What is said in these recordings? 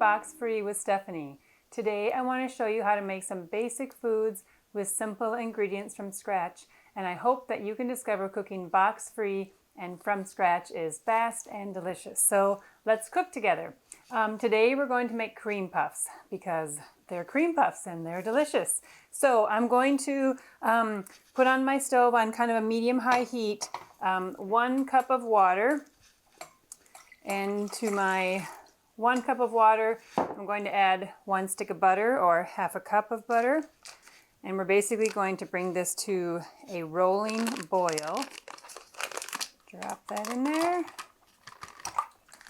Box Free with Stephanie. Today I want to show you how to make some basic foods with simple ingredients from scratch, and I hope that you can discover cooking box free and from scratch is fast and delicious. So let's cook together. Today we're going to make cream puffs because they're cream puffs and they're delicious. So I'm going to put on my stove on kind of a medium-high heat 1 cup of water. And to my 1 cup of water, I'm going to add 1 stick of butter or half a cup of butter. And we're basically going to bring this to a rolling boil. Drop that in there.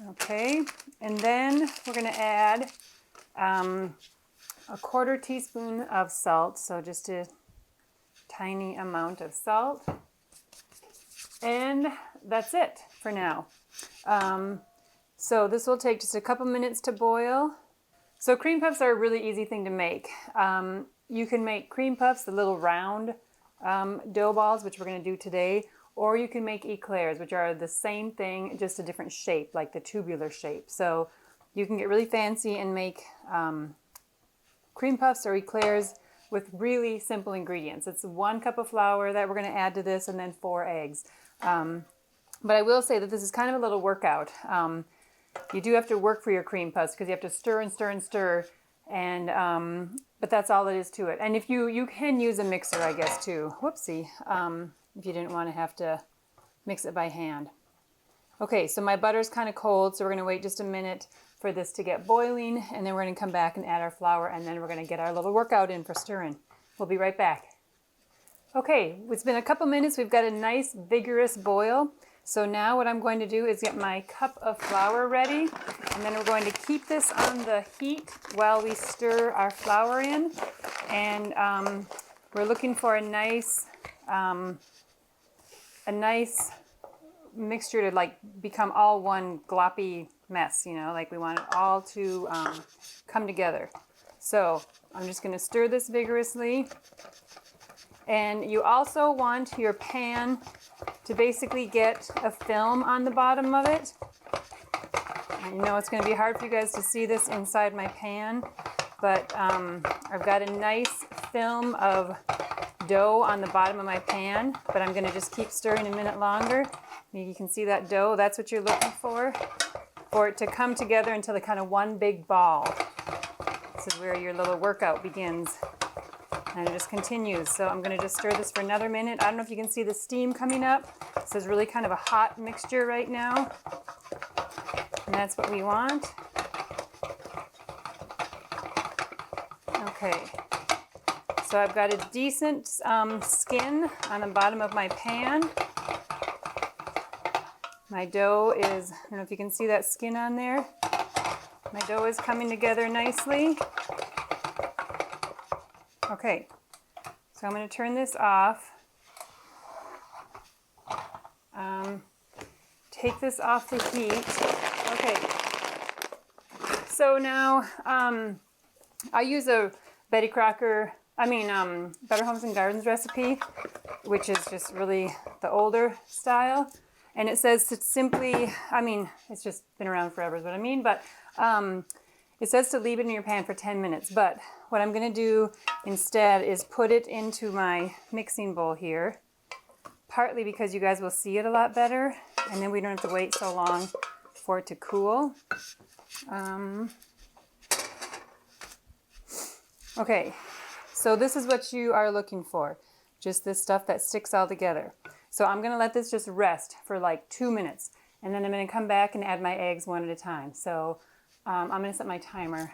Okay, and then we're going to add a 1/4 teaspoon of salt, so just a tiny amount of salt. And that's it for now. So this will take just a couple minutes to boil. So cream puffs are a really easy thing to make. You can make cream puffs, the little round dough balls, which we're going to do today, or you can make eclairs, which are the same thing, just a different shape, like the tubular shape. So you can get really fancy and make cream puffs or eclairs with really simple ingredients. It's 1 cup of flour that we're going to add to this, and then 4 eggs. But I will say that this is kind of a little workout. You do have to work for your cream puffs because you have to stir and stir and stir, and but that's all it is to it. And if you can use a mixer, I guess, too. Whoopsie. If you didn't want to have to mix it by hand. Okay, so my butter's kind of cold, so we're going to wait just a minute for this to get boiling, and then we're going to come back and add our flour, and then we're going to get our little workout in for stirring. We'll be right back. Okay, it's been a couple minutes. We've got a nice vigorous boil. So now what I'm going to do is get my cup of flour ready, and then we're going to keep this on the heat while we stir our flour in. And we're looking for a nice mixture to like become all one gloppy mess, you know, like we want it all to come together. So I'm just going to stir this vigorously. And you also want your pan to basically get a film on the bottom of it. I know it's going to be hard for you guys to see this inside my pan, but I've got a nice film of dough on the bottom of my pan, but I'm going to just keep stirring a minute longer. You can see that dough. That's what you're looking for it to come together into the kind of one big ball. This is where your little workout begins. And it just continues. So I'm going to just stir this for another minute. I don't know if you can see the steam coming up. This is really kind of a hot mixture right now. And that's what we want. Okay. So I've got a decent skin on the bottom of my pan. My dough is, I don't know if you can see that skin on there. My dough is coming together nicely. Okay, so I'm going to turn this off. Take this off the heat. Okay, so now I use a Better Homes and Gardens recipe, which is just really the older style. And it says to simply, it's just been around forever is what I mean, but it says to leave it in your pan for 10 minutes. But what I'm going to do instead is put it into my mixing bowl here, partly because you guys will see it a lot better, and then we don't have to wait so long for it to cool. Okay, so this is what you are looking for, just this stuff that sticks all together. So I'm going to let this just rest for like 2 minutes, and then I'm going to come back and add my eggs one at a time. So I'm going to set my timer.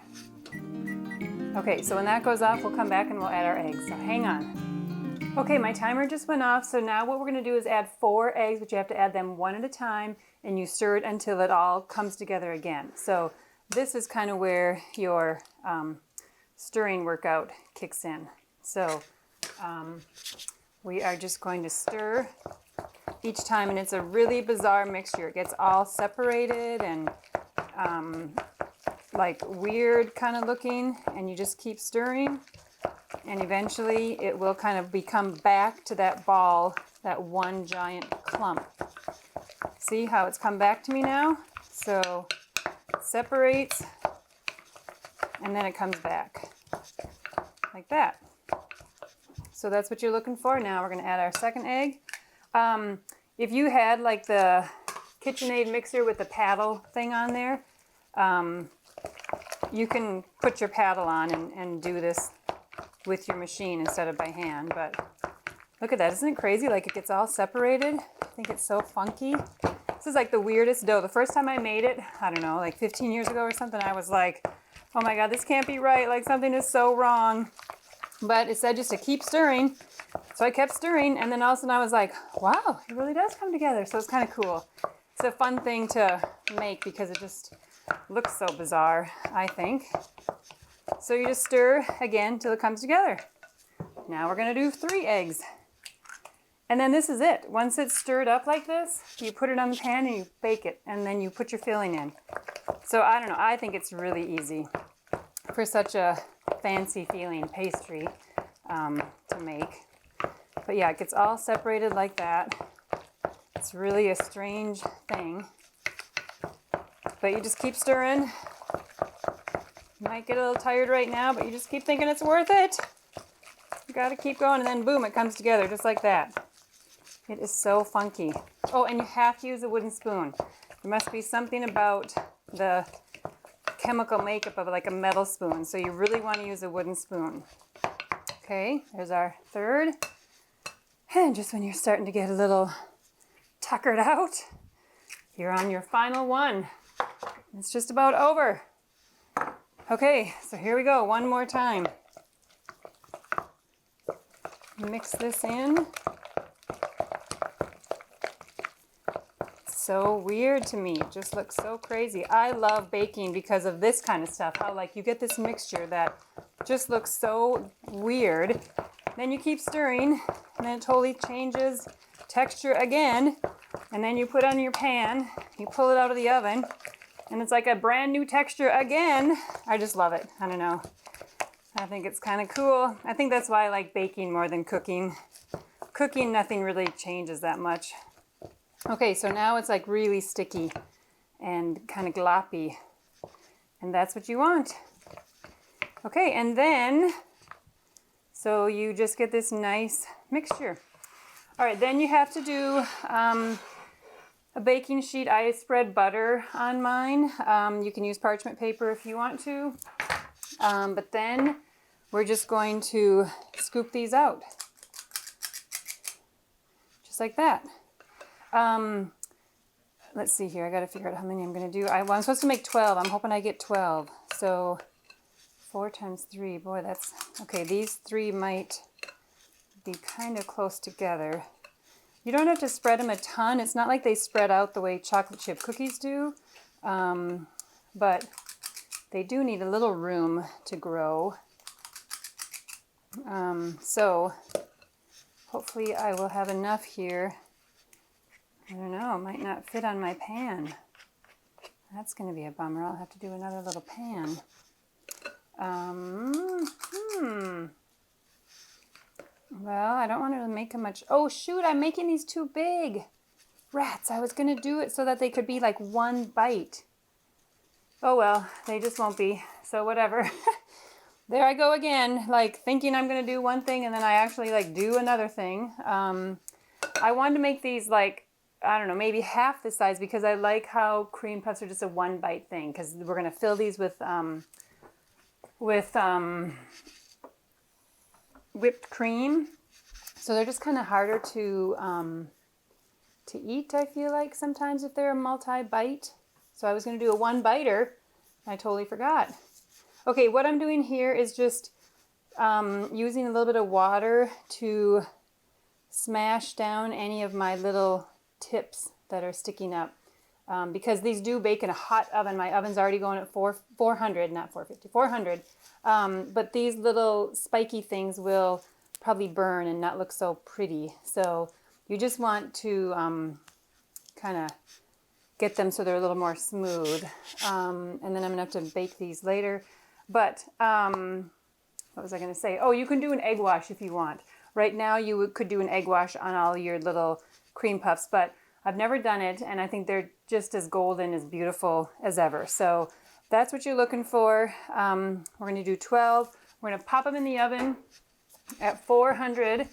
Okay, so when that goes off, we'll come back and we'll add our eggs. So hang on. Okay, my timer just went off, so now what we're going to do is add 4 eggs, but you have to add them one at a time, and you stir it until it all comes together again. So this is kind of where your stirring workout kicks in. So we are just going to stir each time, and it's a really bizarre mixture. It gets all separated and like weird kind of looking, and you just keep stirring, and eventually it will kind of become back to that ball, that one giant clump. See how it's come back to me now? So it separates, and then it comes back like that. So that's what you're looking for. Now we're going to add our second egg. If you had like the KitchenAid mixer with the paddle thing on there, you can put your paddle on and do this with your machine instead of by hand. But look at that, isn't it crazy? Like it gets all separated. I think it's so funky. This is like the weirdest dough. The first time I made it, I don't know, like 15 years ago or something, I was like, oh my God, this can't be right. Like something is so wrong. But it said just to keep stirring. So I kept stirring, and then all of a sudden I was like, wow, it really does come together. So it's kind of cool. It's a fun thing to make because it just looks so bizarre, I think. So you just stir again till it comes together. Now we're going to do 3 eggs. And then this is it. Once it's stirred up like this, you put it on the pan and you bake it, and then you put your filling in. So I don't know, I think it's really easy for such a fancy feeling pastry to make. But yeah, it gets all separated like that. It's really a strange thing. But you just keep stirring. You might get a little tired right now, but you just keep thinking it's worth it. You gotta keep going, and then boom, it comes together just like that. It is so funky. Oh, and you have to use a wooden spoon. There must be something about the chemical makeup of like a metal spoon, so you really want to use a wooden spoon. Okay, there's our third. And just when you're starting to get a little tuckered out, you're on your final one. It's just about over. Okay, so here we go, one more time. Mix this in. It's so weird to me. It just looks so crazy. I love baking because of this kind of stuff. How like you get this mixture that just looks so weird. Then you keep stirring, and then it totally changes texture again. And then you put it on your pan, you pull it out of the oven, and it's like a brand new texture again. I just love it. I don't know. I think it's kind of cool. I think that's why I like baking more than cooking. Cooking, nothing really changes that much. Okay, so now it's like really sticky and kind of gloppy. And that's what you want. Okay, and then, so you just get this nice mixture. All right, then you have to do a baking sheet. I spread butter on mine. You can use parchment paper if you want to. But then we're just going to scoop these out. Just like that. Let's see here. I got to figure out how many I'm going to do. I'm supposed to make 12. I'm hoping I get 12. So 4 times 3. Boy, that's... Okay, these 3 might be kind of close together. You don't have to spread them a ton. It's not like they spread out the way chocolate chip cookies do. But they do need a little room to grow. So hopefully I will have enough here. I don't know, it might not fit on my pan. That's going to be a bummer. I'll have to do another little pan. Well, I don't want to make them much. Oh shoot, I'm making these too big. Rats, I was going to do it so that they could be like one bite. Oh well, they just won't be. So whatever. There I go again, like thinking I'm going to do one thing and then I actually like do another thing. I wanted to make these like, I don't know, maybe half the size because I like how cream puffs are just a one bite thing because we're going to fill these with whipped cream. So they're just kind of harder to eat, I feel like sometimes if they're a multi-bite. So I was going to do a one-biter. I totally forgot. Okay, what I'm doing here is just using a little bit of water to smash down any of my little tips that are sticking up. Because these do bake in a hot oven. My oven's already going at 400, not 450, 400. But these little spiky things will probably burn and not look so pretty. So you just want to kind of get them so they're a little more smooth. And then I'm going to have to bake these later. But what was I going to say? Oh, you can do an egg wash if you want. Right now you could do an egg wash on all your little cream puffs, but I've never done it, and I think they're just as golden, as beautiful as ever. So that's what you're looking for. We're going to do 12. We're going to pop them in the oven at 400.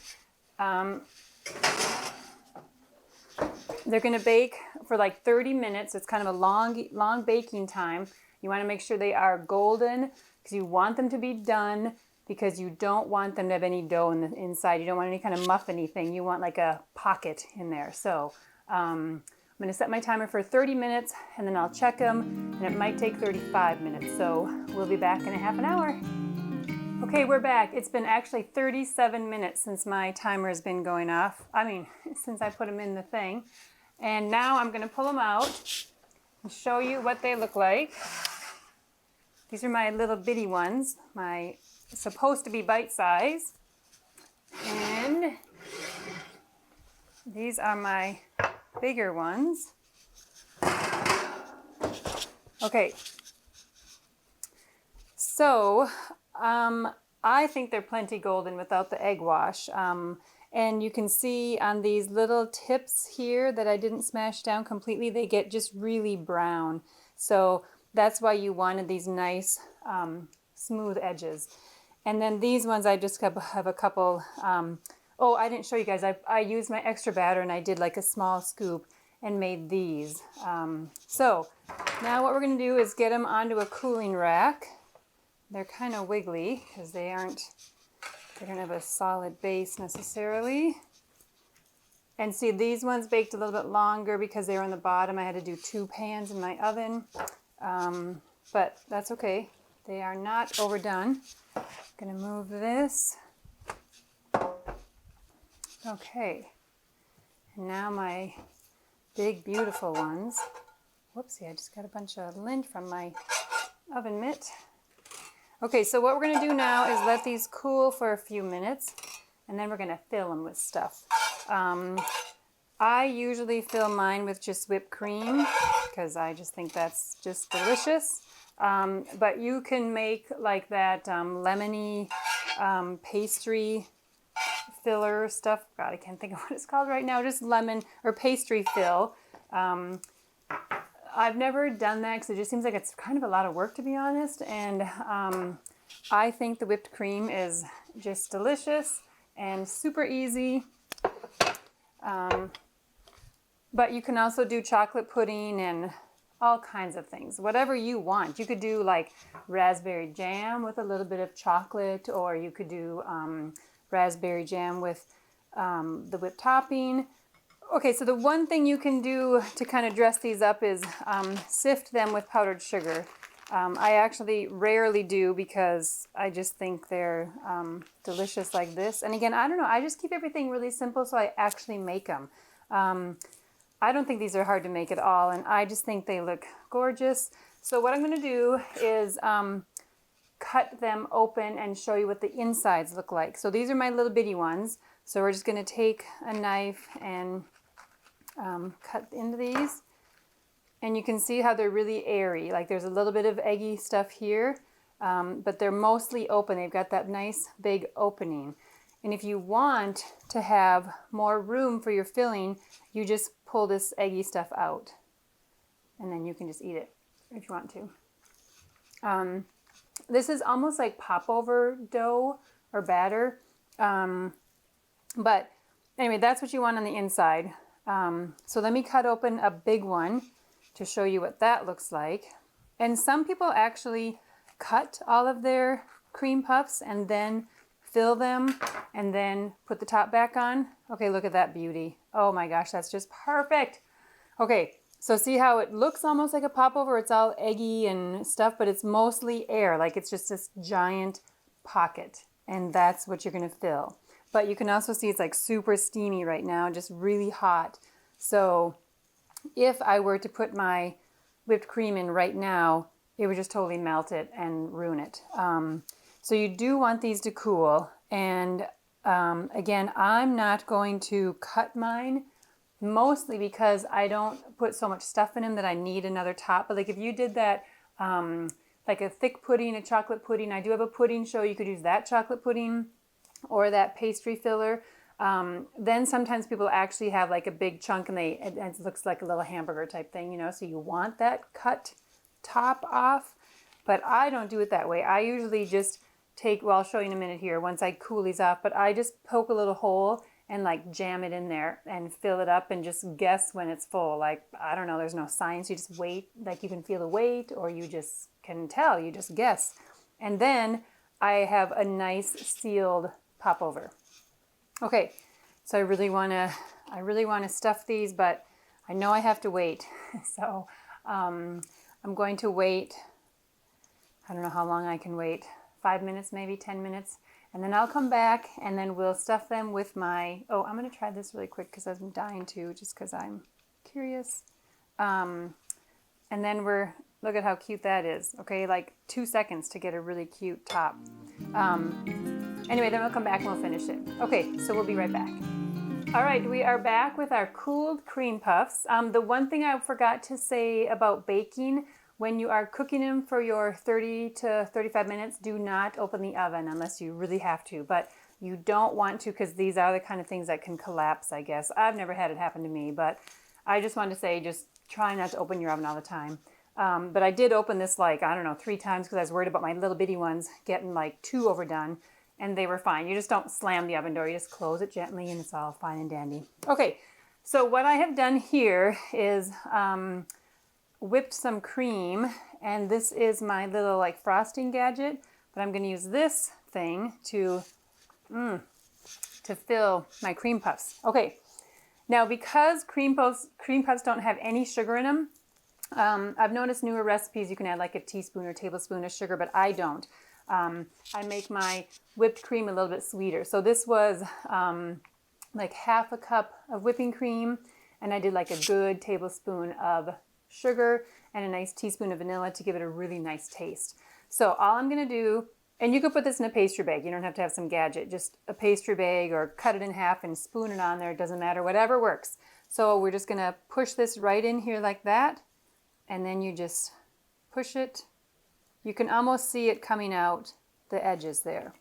They're going to bake for like 30 minutes. It's kind of a long baking time. You want to make sure they are golden because you want them to be done, because you don't want them to have any dough in the inside. You don't want any kind of muffiny thing. You want like a pocket in there. So I'm going to set my timer for 30 minutes and then I'll check them, and it might take 35 minutes. So we'll be back in a half an hour. Okay, we're back. It's been actually 37 minutes since my timer has been going off. I mean, since I put them in the thing. And now I'm going to pull them out and show you what they look like. These are my little bitty ones, my supposed to be bite size. And these are my bigger ones. Okay. So, I think they're plenty golden without the egg wash. And you can see on these little tips here that I didn't smash down completely, they get just really brown. So that's why you wanted these nice smooth edges. And then these ones I just have a couple, oh, I didn't show you guys. I used my extra batter and I did like a small scoop and made these. So now what we're going to do is get them onto a cooling rack. They're kind of wiggly because they don't have a solid base necessarily. And see, these ones baked a little bit longer because they were on the bottom. I had to do 2 pans in my oven, but that's okay. They are not overdone. I'm gonna move this. Okay, and now my big beautiful ones. Whoopsie, I just got a bunch of lint from my oven mitt. Okay, so what we're going to do now is let these cool for a few minutes, and then we're going to fill them with stuff. I usually fill mine with just whipped cream because I just think that's just delicious. But you can make like that lemony pastry filler stuff. God, I can't think of what it's called right now. Just lemon or pastry fill. I've never done that because it just seems like it's kind of a lot of work, to be honest. And I think the whipped cream is just delicious and super easy. But you can also do chocolate pudding and all kinds of things, whatever you want. You could do like raspberry jam with a little bit of chocolate, or you could do raspberry jam with the whipped topping. Okay, so the one thing you can do to kind of dress these up is sift them with powdered sugar. I actually rarely do because I just think they're delicious like this. And again, I don't know, I just keep everything really simple, so I actually make them. I don't think these are hard to make at all, and I just think they look gorgeous. So what I'm going to do is cut them open and show you what the insides look like. So these are my little bitty ones. So we're just going to take a knife and cut into these, and you can see how they're really airy. Like there's a little bit of eggy stuff here, but they're mostly open. They've got that nice big opening. And if you want to have more room for your filling, you just pull this eggy stuff out, and then you can just eat it if you want to. This is almost like popover dough or batter, but anyway, that's what you want on the inside. So let me cut open a big one to show you what that looks like. And some people actually cut all of their cream puffs and then fill them and then put the top back on. Okay, look at that beauty. Oh my gosh, that's just perfect. Okay, so see how it looks almost like a popover? It's all eggy and stuff, but it's mostly air. Like it's just this giant pocket, and that's what you're gonna fill. But you can also see it's like super steamy right now, just really hot. So if I were to put my whipped cream in right now, it would just totally melt it and ruin it. So you do want these to cool. And again, I'm not going to cut mine, mostly because I don't put so much stuff in them that I need another top. But like if you did that, like a thick pudding, a chocolate pudding, I do have a pudding show, you could use that chocolate pudding or that pastry filler. Then sometimes people actually have like a big chunk and it looks like a little hamburger type thing, you know, so you want that cut top off. but I don't do it that way. I usually just take, well, I'll show you in a minute here once I cool these off, but I just poke a little hole and like jam it in there and fill it up and just guess when it's full. Like, I don't know, there's no science. You just wait, like you can feel the weight or you just can tell, you just guess. And then I have a nice sealed popover. Okay, so I really want to stuff these, but I know I have to wait. So I'm going to wait. I don't know how long I can wait. 5 minutes, maybe 10 minutes. And then I'll come back and then we'll stuff them with my, oh, I'm going to try this really quick because I'm dying to, just because I'm curious. And then look at how cute that is. Okay, like 2 seconds to get a really cute top. Anyway, then we'll come back and we'll finish it. Okay, so we'll be right back. All right, we are back with our cooled cream puffs. The one thing I forgot to say about baking, when you are cooking them for your 30 to 35 minutes, do not open the oven unless you really have to. But you don't want to, because these are the kind of things that can collapse, I guess. I've never had it happen to me, but I just wanted to say, just try not to open your oven all the time. But I did open this like, I don't know, 3 times because I was worried about my little bitty ones getting like too overdone. And they were fine. You just don't slam the oven door. You just close it gently and it's all fine and dandy. Okay, so what I have done here is whipped some cream, and this is my little like frosting gadget, but I'm going to use this thing to fill my cream puffs. Okay, now because cream puffs don't have any sugar in them, I've noticed newer recipes you can add like a teaspoon or tablespoon of sugar, but I don't. I make my whipped cream a little bit sweeter. So this was like half a cup of whipping cream, and I did like a good tablespoon of sugar and a nice teaspoon of vanilla to give it a really nice taste. So all I'm going to do, and you could put this in a pastry bag. You don't have to have some gadget, just a pastry bag, or cut it in half and spoon it on there. It doesn't matter, whatever works. So we're just going to push this right in here like that, and then you just push it. You can almost see it coming out the edges there.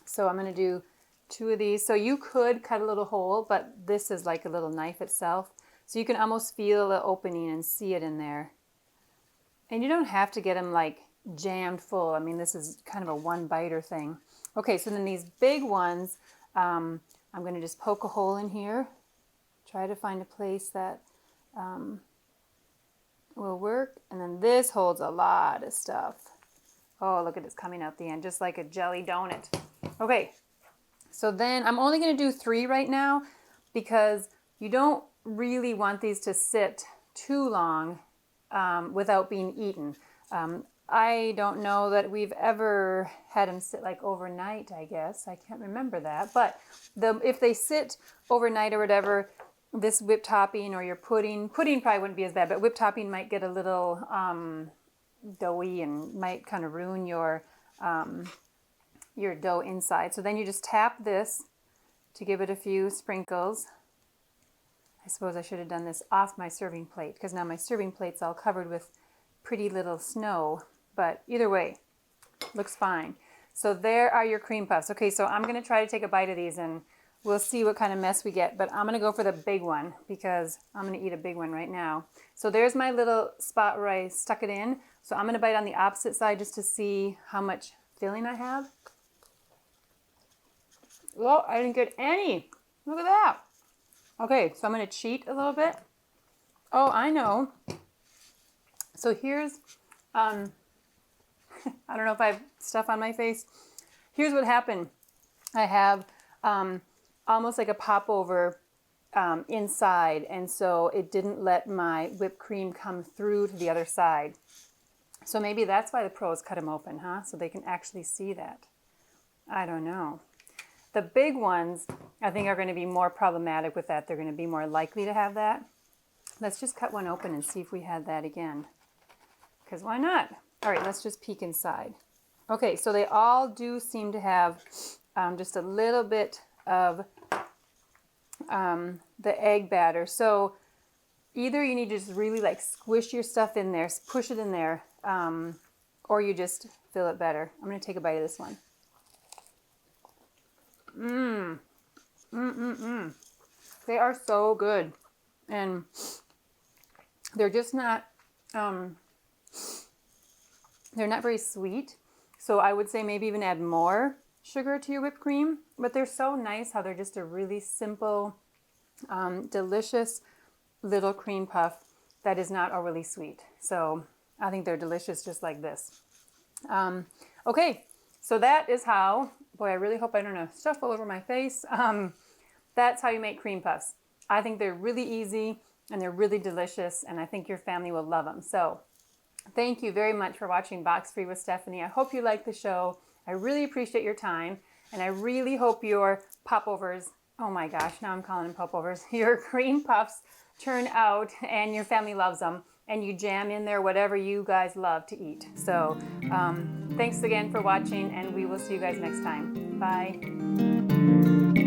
So I'm going to do 2 of these. So you could cut a little hole, but this is like a little knife itself. So you can almost feel the opening and see it in there. And you don't have to get them like jammed full. I mean, this is kind of a one biter thing. Okay, so then these big ones, I'm going to just poke a hole in here. Try to find a place that will work. And then this holds a lot of stuff. Oh, look at this coming out the end, just like a jelly donut. Okay, so then I'm only going to do 3 right now because you don't really want these to sit too long without being eaten. I don't know that we've ever had them sit like overnight, I guess. I can't remember that. But if they sit overnight or whatever, this whipped topping or your pudding probably wouldn't be as bad, but whipped topping might get a little doughy and might kind of ruin your dough inside. So then you just tap this to give it a few sprinkles. I suppose I should have done this off my serving plate because now my serving plate's all covered with pretty little snow. But either way, looks fine. So there are your cream puffs. Okay, so I'm going to try to take a bite of these and we'll see what kind of mess we get. But I'm going to go for the big one because I'm going to eat a big one right now. So there's my little spot where I stuck it in. So I'm going to bite on the opposite side just to see how much filling I have. Well, I didn't get any. Look at that. Okay, so I'm going to cheat a little bit. Oh, I know. So here's, I don't know if I have stuff on my face. Here's what happened. I have almost like a popover inside, and so it didn't let my whipped cream come through to the other side. So maybe that's why the pros cut them open, huh? So they can actually see that. I don't know. The big ones, I think, are going to be more problematic with that. They're going to be more likely to have that. Let's just cut one open and see if we had that again. Because why not? All right, let's just peek inside. Okay, so they all do seem to have just a little bit of the egg batter. So either you need to just really like squish your stuff in there, push it in there, or you just fill it better. I'm going to take a bite of this one. They are so good. And they're just not, They're not very sweet, so I would say maybe even add more sugar to your whipped cream, but they're so nice how they're just a really simple, delicious little cream puff that is not overly sweet. So I think they're delicious just like this. Okay, so that is how, boy, I really hope I don't have stuff all over my face. That's how you make cream puffs. I think they're really easy and they're really delicious, and I think your family will love them. So thank you very much for watching Box Free with Stephanie. I hope you liked the show. I really appreciate your time, and I really hope your popovers, oh my gosh, now I'm calling them popovers, your cream puffs turn out and your family loves them, and you jam in there whatever you guys love to eat. So thanks again for watching, and we will see you guys next time. Bye.